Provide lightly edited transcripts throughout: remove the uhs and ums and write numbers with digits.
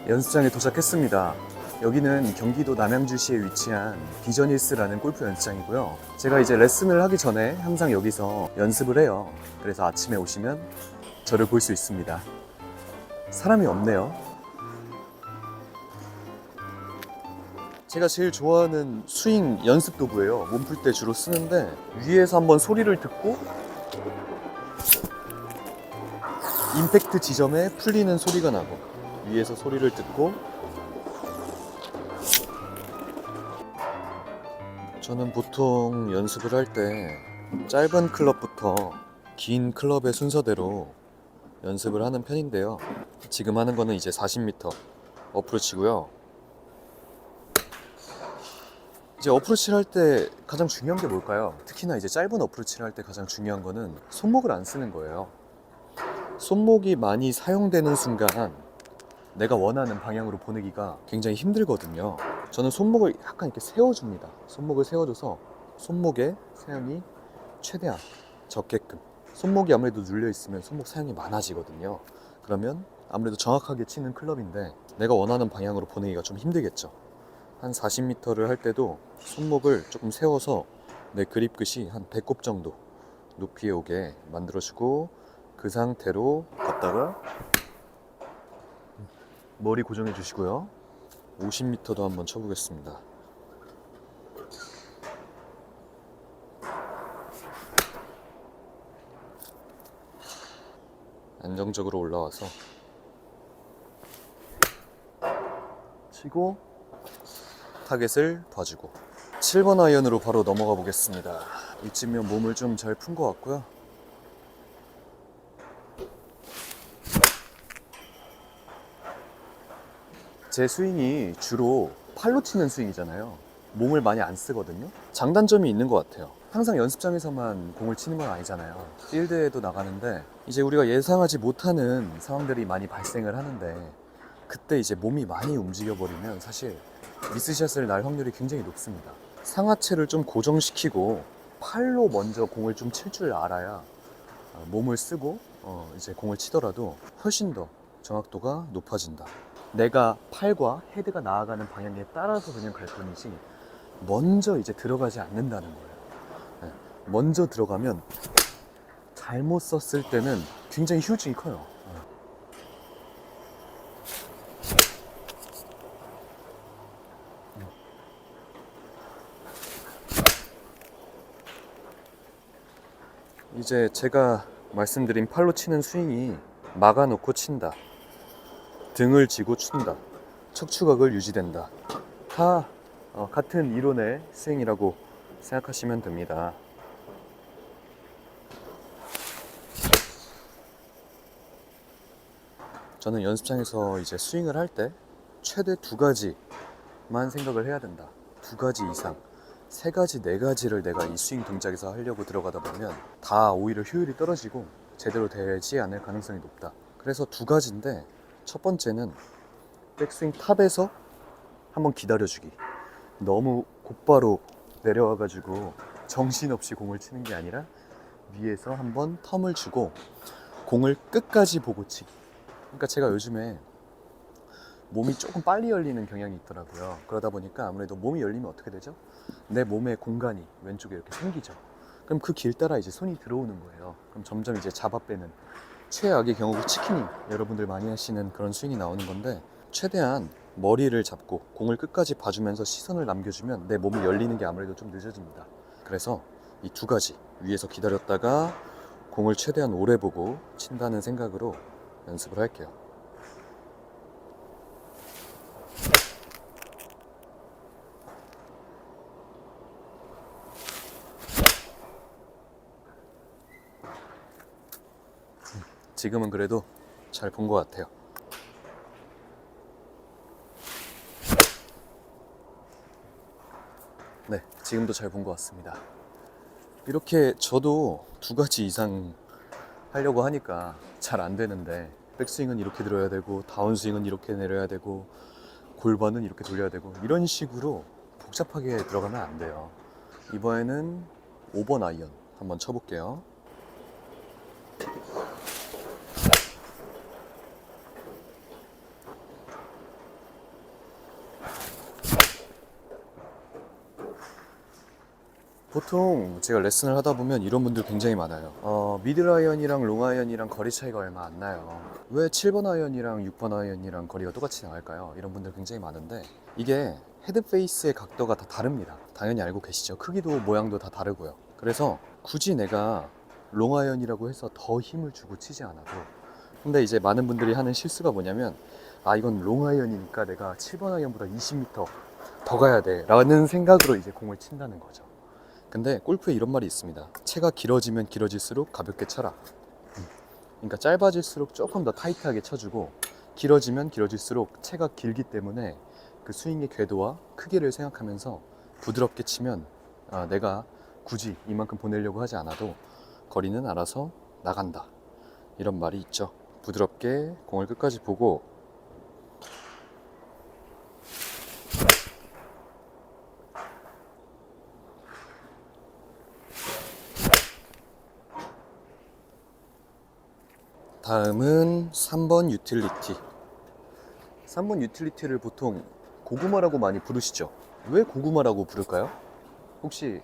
연습장에 도착했습니다. 여기는 경기도 남양주시에 위치한 비전힐스라는 골프 연습장이고요. 제가 이제 레슨을 하기 전에 항상 여기서 연습을 해요. 그래서 아침에 오시면 저를 볼 수 있습니다. 사람이 없네요. 제가 제일 좋아하는 스윙 연습 도구예요. 몸 풀 때 주로 쓰는데 위에서 한번 소리를 듣고 임팩트 지점에 풀리는 소리가 나고 위에서 소리를 듣고 저는 보통 연습을 할 때 짧은 클럽부터 긴 클럽의 순서대로 연습을 하는 편인데요. 지금 하는 거는 이제 40m 어프로치고요. 이제 어프로치를 할 때 가장 중요한 게 뭘까요? 특히나 이제 짧은 어프로치를 할 때 가장 중요한 거는 손목을 안 쓰는 거예요. 손목이 많이 사용되는 순간 내가 원하는 방향으로 보내기가 굉장히 힘들거든요. 저는 손목을 약간 이렇게 세워줍니다. 손목을 세워줘서 손목의 사용이 최대한 적게끔. 손목이 아무래도 눌려있으면 손목 사용이 많아지거든요. 그러면 아무래도 정확하게 치는 클럽인데 내가 원하는 방향으로 보내기가 좀 힘들겠죠. 한 40m를 할 때도 손목을 조금 세워서 내 그립 끝이 한 배꼽 정도 높이에 오게 만들어주고 그 상태로 갔다가 머리 고정해 주시고요. 50m도 한번 쳐보겠습니다. 안정적으로 올라와서 치고 타겟을 봐주고 7번 아이언으로 바로 넘어가 보겠습니다. 이쯤이면 몸을 좀 잘 푼 것 같고요. 제 스윙이 주로 팔로 치는 스윙이잖아요. 몸을 많이 안 쓰거든요. 장단점이 있는 것 같아요. 항상 연습장에서만 공을 치는 건 아니잖아요. 필드에도 나가는데 이제 우리가 예상하지 못하는 상황들이 많이 발생을 하는데 그때 이제 몸이 많이 움직여 버리면 사실 미스샷을 날 확률이 굉장히 높습니다. 상하체를 좀 고정시키고 팔로 먼저 공을 좀 칠 줄 알아야 몸을 쓰고 이제 공을 치더라도 훨씬 더 정확도가 높아진다. 내가 팔과 헤드가 나아가는 방향에 따라서 그냥 갈 뿐이지 먼저 이제 들어가지 않는다는 거예요. 네. 먼저 들어가면 잘못 썼을 때는 굉장히 후유증이 커요. 이제 제가 말씀드린 팔로 치는 스윙이 막아놓고 친다, 등을 쥐고 춘다, 척추각을 유지된다, 다 같은 이론의 스윙이라고 생각하시면 됩니다. 저는 연습장에서 이제 스윙을 할 때 최대 2가지만 생각을 해야 된다. 2가지 이상, 3가지, 4가지를 내가 이 스윙 동작에서 하려고 들어가다 보면 다 오히려 효율이 떨어지고 제대로 되지 않을 가능성이 높다. 그래서 2가지인데 첫 번째는 백스윙 탑에서 한번 기다려주기. 너무 곧바로 내려와가지고 정신없이 공을 치는 게 아니라 위에서 한번 텀을 주고 공을 끝까지 보고 치기. 그러니까 제가 요즘에 몸이 조금 빨리 열리는 경향이 있더라고요. 그러다 보니까 아무래도 몸이 열리면 어떻게 되죠? 내 몸의 공간이 왼쪽에 이렇게 생기죠. 그럼 그 길 따라 이제 손이 들어오는 거예요. 그럼 점점 이제 잡아 빼는, 최악의 경우 치키닝, 여러분들 많이 하시는 그런 스윙이 나오는 건데, 최대한 머리를 잡고 공을 끝까지 봐주면서 시선을 남겨주면 내 몸이 열리는 게 아무래도 좀 늦어집니다. 그래서 이 2가지, 위에서 기다렸다가 공을 최대한 오래 보고 친다는 생각으로 연습을 할게요. 지금은 그래도 잘 본 것 같아요. 네, 지금도 잘 본 것 같습니다. 이렇게 저도 2가지 이상 하려고 하니까 잘 안 되는데, 백스윙은 이렇게 들어야 되고 다운스윙은 이렇게 내려야 되고 골반은 이렇게 돌려야 되고 이런 식으로 복잡하게 들어가면 안 돼요. 이번에는 5번 아이언 한번 쳐볼게요. 보통 제가 레슨을 하다 보면 이런 분들 굉장히 많아요. 미들 아이언이랑 롱 아이언이랑 거리 차이가 얼마 안 나요. 왜 7번 아이언이랑 6번 아이언이랑 거리가 똑같이 나갈까요? 이런 분들 굉장히 많은데, 이게 헤드 페이스의 각도가 다 다릅니다. 당연히 알고 계시죠? 크기도 모양도 다 다르고요. 그래서 굳이 내가 롱 아이언이라고 해서 더 힘을 주고 치지 않아도, 근데 이제 많은 분들이 하는 실수가 뭐냐면, 아, 이건 롱 아이언이니까 내가 7번 아이언보다 20m 더 가야 돼 라는 생각으로 이제 공을 친다는 거죠. 근데 골프에 이런 말이 있습니다. 채가 길어지면 길어질수록 가볍게 쳐라. 그러니까 짧아질수록 조금 더 타이트하게 쳐주고, 길어지면 길어질수록 채가 길기 때문에 그 스윙의 궤도와 크기를 생각하면서 부드럽게 치면, 내가 굳이 이만큼 보내려고 하지 않아도 거리는 알아서 나간다, 이런 말이 있죠. 부드럽게 공을 끝까지 보고, 다음은 3번 유틸리티. 3번 유틸리티를 보통 고구마라고 많이 부르시죠? 왜 고구마라고 부를까요? 혹시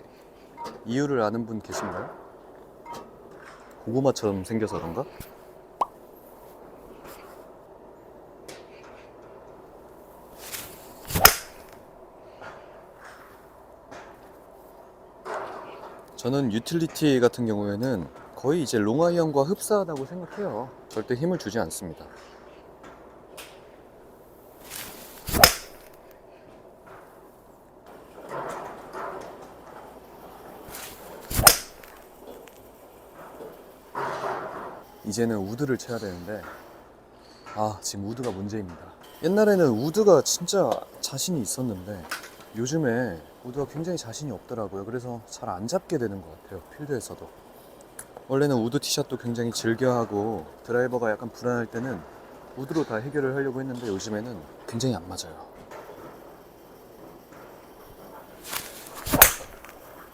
이유를 아는 분 계신가요? 고구마처럼 생겨서 그런가? 저는 유틸리티 같은 경우에는 거의 이제 롱아이언과 흡사하다고 생각해요. 절대 힘을 주지 않습니다. 이제는 우드를 쳐야 되는데, 지금 우드가 문제입니다. 옛날에는 우드가 진짜 자신이 있었는데 요즘에 우드가 굉장히 자신이 없더라고요. 그래서 잘 안 잡게 되는 것 같아요, 필드에서도. 원래는 우드 티샷도 굉장히 즐겨하고 드라이버가 약간 불안할 때는 우드로 다 해결을 하려고 했는데, 요즘에는 굉장히 안 맞아요.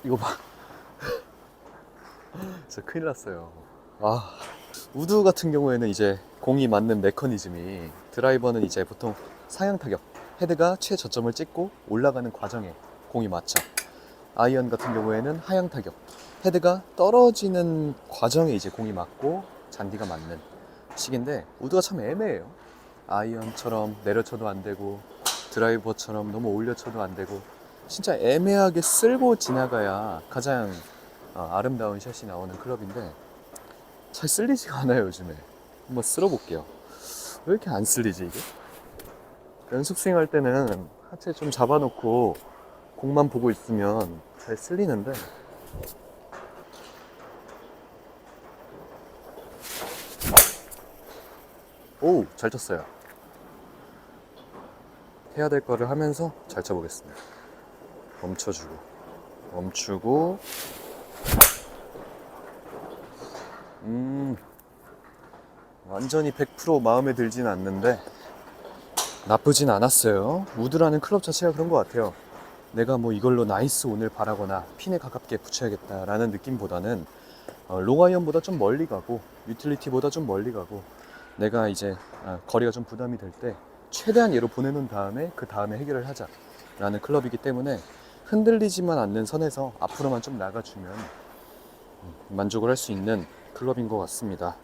이거 봐. 진짜 큰일 났어요. 우드 같은 경우에는 이제 공이 맞는 메커니즘이, 드라이버는 이제 보통 상향 타격, 헤드가 최저점을 찍고 올라가는 과정에 공이 맞죠. 아이언 같은 경우에는 하향 타격, 헤드가 떨어지는 과정에 이제 공이 맞고 잔디가 맞는 식인데, 우드가 참 애매해요. 아이언처럼 내려쳐도 안 되고 드라이버처럼 너무 올려쳐도 안 되고, 진짜 애매하게 쓸고 지나가야 가장 아름다운 샷이 나오는 클럽인데, 잘 쓸리지가 않아요 요즘에. 한번 쓸어볼게요. 왜 이렇게 안 쓸리지 이게? 연습 스윙 할 때는 하체 좀 잡아놓고 공만 보고 있으면 잘 쓸리는데, 오, 잘 쳤어요. 해야 될 거를 하면서 잘 쳐보겠습니다. 멈춰주고, 멈추고, 완전히 100% 마음에 들진 않는데 나쁘진 않았어요. 우드라는 클럽 자체가 그런 것 같아요. 내가 뭐 이걸로 나이스 온을 바라거나 핀에 가깝게 붙여야겠다라는 느낌보다는, 롱아이언보다 좀 멀리 가고 유틸리티보다 좀 멀리 가고, 내가 이제 거리가 좀 부담이 될 때 최대한 얘로 보내놓은 다음에 그 다음에 해결을 하자라는 클럽이기 때문에, 흔들리지만 않는 선에서 앞으로만 좀 나가주면 만족을 할 수 있는 클럽인 것 같습니다.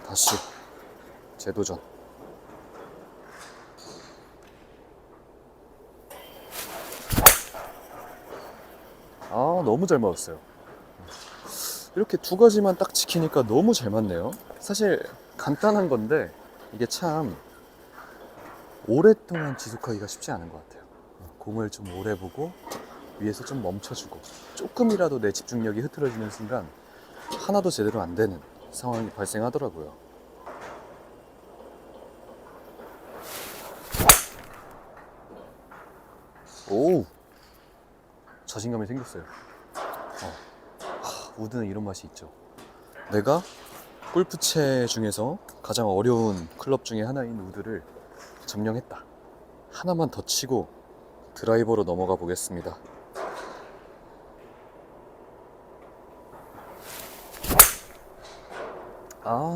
다시 재도전. 너무 잘 맞았어요. 이렇게 두 가지만 딱 지키니까 너무 잘 맞네요. 사실 간단한 건데 이게 참 오랫동안 지속하기가 쉽지 않은 것 같아요. 공을 좀 오래 보고 위에서 좀 멈춰주고, 조금이라도 내 집중력이 흐트러지는 순간 하나도 제대로 안 되는 상황이 발생하더라고요. 오, 자신감이 생겼어요. 우드는 이런 맛이 있죠. 내가 골프채 중에서 가장 어려운 클럽 중에 하나인 우드를 점령했다. 하나만 더 치고 드라이버로 넘어가 보겠습니다.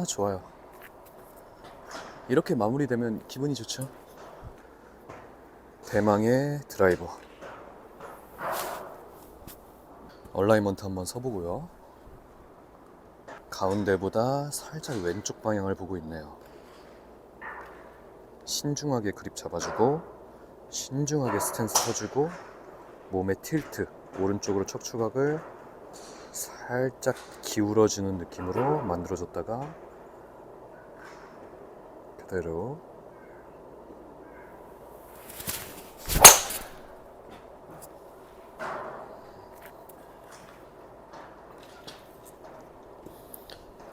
좋아요. 이렇게 마무리되면 기분이 좋죠. 대망의 드라이버. 얼라이먼트 한번 서보고요. 가운데보다 살짝 왼쪽 방향을 보고 있네요. 신중하게 그립 잡아주고 신중하게 스탠스 서주고 몸의 틸트, 오른쪽으로 척추각을 살짝 기울어주는 느낌으로 만들어줬다가 그대로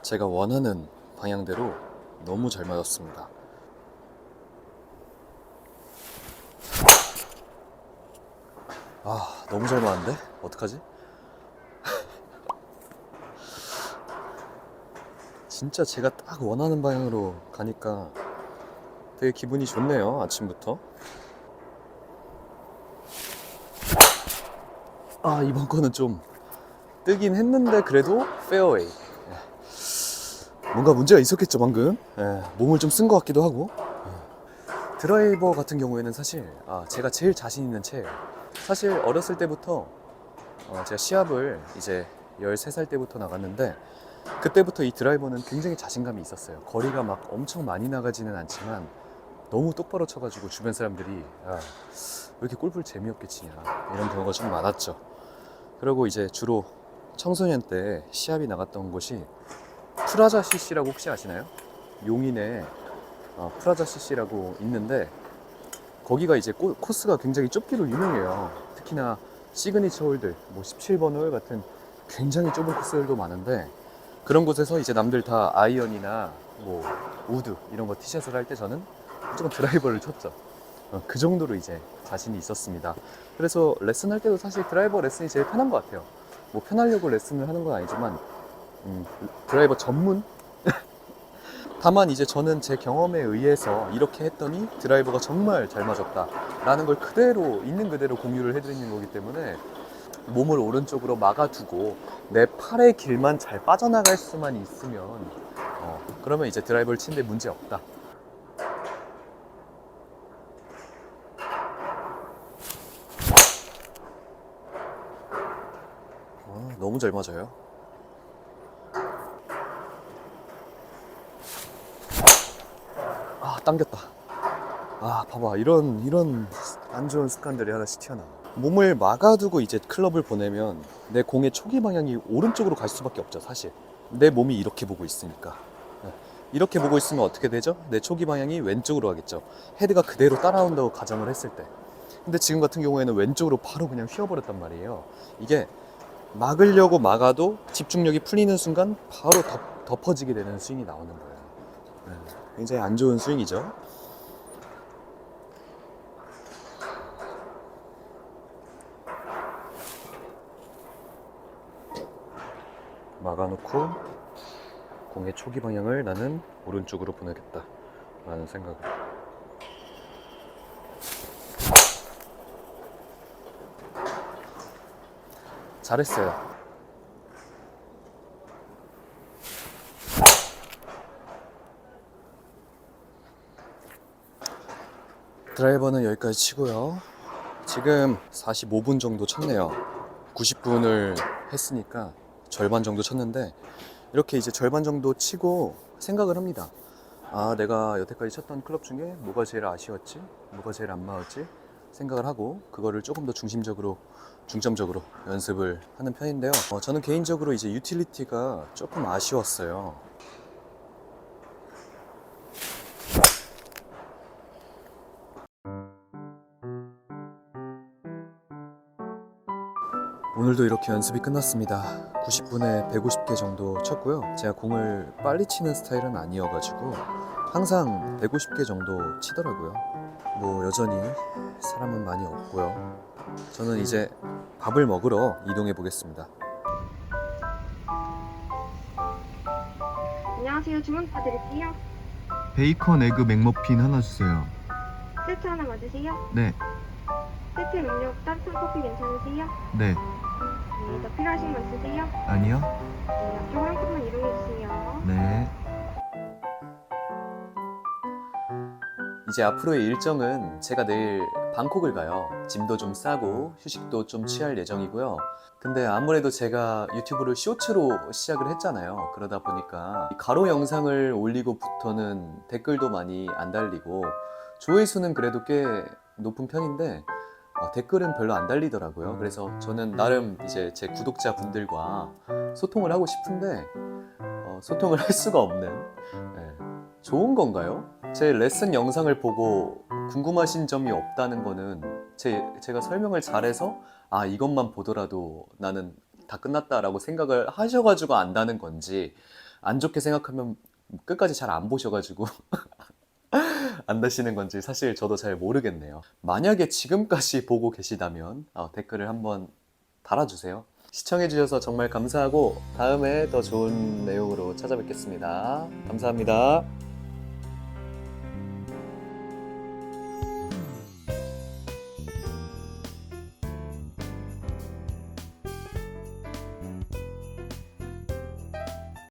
제가 원하는 방향대로 너무 잘 맞았습니다. 아, 너무 잘 맞는데? 어떡하지? 진짜 제가 딱 원하는 방향으로 가니까 되게 기분이 좋네요, 아침부터. 아, 이번 거는 좀 뜨긴 했는데 그래도 페어웨이. 뭔가 문제가 있었겠죠, 방금. 몸을 좀 쓴 것 같기도 하고. 드라이버 같은 경우에는 사실 제가 제일 자신 있는 채예요. 사실 어렸을 때부터 제가 시합을 이제 13살 때부터 나갔는데 그때부터 이 드라이버는 굉장히 자신감이 있었어요. 거리가 막 엄청 많이 나가지는 않지만 너무 똑바로 쳐가지고 주변 사람들이 왜 이렇게 골프를 재미없게 치냐 이런 경우가 좀 많았죠. 그리고 이제 주로 청소년 때 시합이 나갔던 곳이 프라자 CC라고 혹시 아시나요? 용인에 프라자 CC라고 있는데 거기가 이제 코스가 굉장히 좁기로 유명해요. 특히나 시그니처 홀들, 뭐 17번 홀 같은 굉장히 좁은 코스들도 많은데 그런 곳에서 이제 남들 다 아이언이나 뭐 우드 이런 거 티샷을 할 때 저는 무조건 드라이버를 쳤죠. 그 정도로 이제 자신이 있었습니다. 그래서 레슨할 때도 사실 드라이버 레슨이 제일 편한 것 같아요. 뭐 편하려고 레슨을 하는 건 아니지만 드라이버 전문? 다만 이제 저는 제 경험에 의해서 이렇게 했더니 드라이버가 정말 잘 맞았다 라는 걸 그대로 있는 그대로 공유를 해드리는 거기 때문에 몸을 오른쪽으로 막아두고 내 팔의 길만 잘 빠져나갈 수만 있으면 그러면 이제 드라이버를 치는데 문제 없다. 너무 잘 맞아요. 당겼다. 봐봐. 이런 안 좋은 습관들이 하나씩 튀어나와. 몸을 막아두고 이제 클럽을 보내면 내 공의 초기 방향이 오른쪽으로 갈 수밖에 없죠, 사실. 내 몸이 이렇게 보고 있으니까. 이렇게 보고 있으면 어떻게 되죠? 내 초기 방향이 왼쪽으로 가겠죠. 헤드가 그대로 따라온다고 가정을 했을 때. 근데 지금 같은 경우에는 왼쪽으로 바로 그냥 휘어버렸단 말이에요. 이게 막으려고 막아도 집중력이 풀리는 순간 바로 덮어지게 되는 스윙이 나오는 거예요. 굉장히 안 좋은 스윙이죠. 막아놓고 공의 초기 방향을 나는 오른쪽으로 보내겠다 라는 생각을. 잘했어요. 드라이버는 여기까지 치고요. 지금 45분 정도 쳤네요. 90분을 했으니까 절반 정도 쳤는데 이렇게 이제 절반 정도 치고 생각을 합니다. 내가 여태까지 쳤던 클럽 중에 뭐가 제일 아쉬웠지? 뭐가 제일 안 맞았지? 생각을 하고 그거를 조금 더 중점적으로 연습을 하는 편인데요. 저는 개인적으로 이제 유틸리티가 조금 아쉬웠어요. 오늘도 이렇게 연습이 끝났습니다. 90분에 150개 정도 쳤고요. 제가 공을 빨리 치는 스타일은 아니어가지고 항상 150개 정도 치더라고요. 뭐 여전히 사람은 많이 없고요. 저는 이제 밥을 먹으러 이동해 보겠습니다. 안녕하세요. 주문 부탁드릴게요. 베이컨 에그 맥머핀 하나 주세요. 세트 하나 맞으세요? 네, 세트 음료 따뜻한 커피 괜찮으세요? 네, 네, 더 필요하신 거 있으세요? 아니요, 네, 앞쪽 한 칸만 이동해주세요. 네. 이제 앞으로의 일정은 제가 내일 방콕을 가요. 짐도 좀 싸고 휴식도 좀 취할 예정이고요. 근데 아무래도 제가 유튜브를 쇼츠로 시작을 했잖아요. 그러다 보니까 이 가로 영상을 올리고부터는 댓글도 많이 안 달리고 조회수는 그래도 꽤 높은 편인데 댓글은 별로 안 달리더라고요. 그래서 저는 나름 이제 제 구독자분들과 소통을 하고 싶은데 소통을 할 수가 없는 좋은 건가요? 제 레슨 영상을 보고 궁금하신 점이 없다는 거는 제가 설명을 잘해서 이것만 보더라도 나는 다 끝났다라고 생각을 하셔가지고 안다는 건지 안 좋게 생각하면 끝까지 잘 안 보셔가지고 안다시는 건지 사실 저도 잘 모르겠네요. 만약에 지금까지 보고 계시다면 댓글을 한번 달아주세요. 시청해주셔서 정말 감사하고 다음에 더 좋은 내용으로 찾아뵙겠습니다. 감사합니다.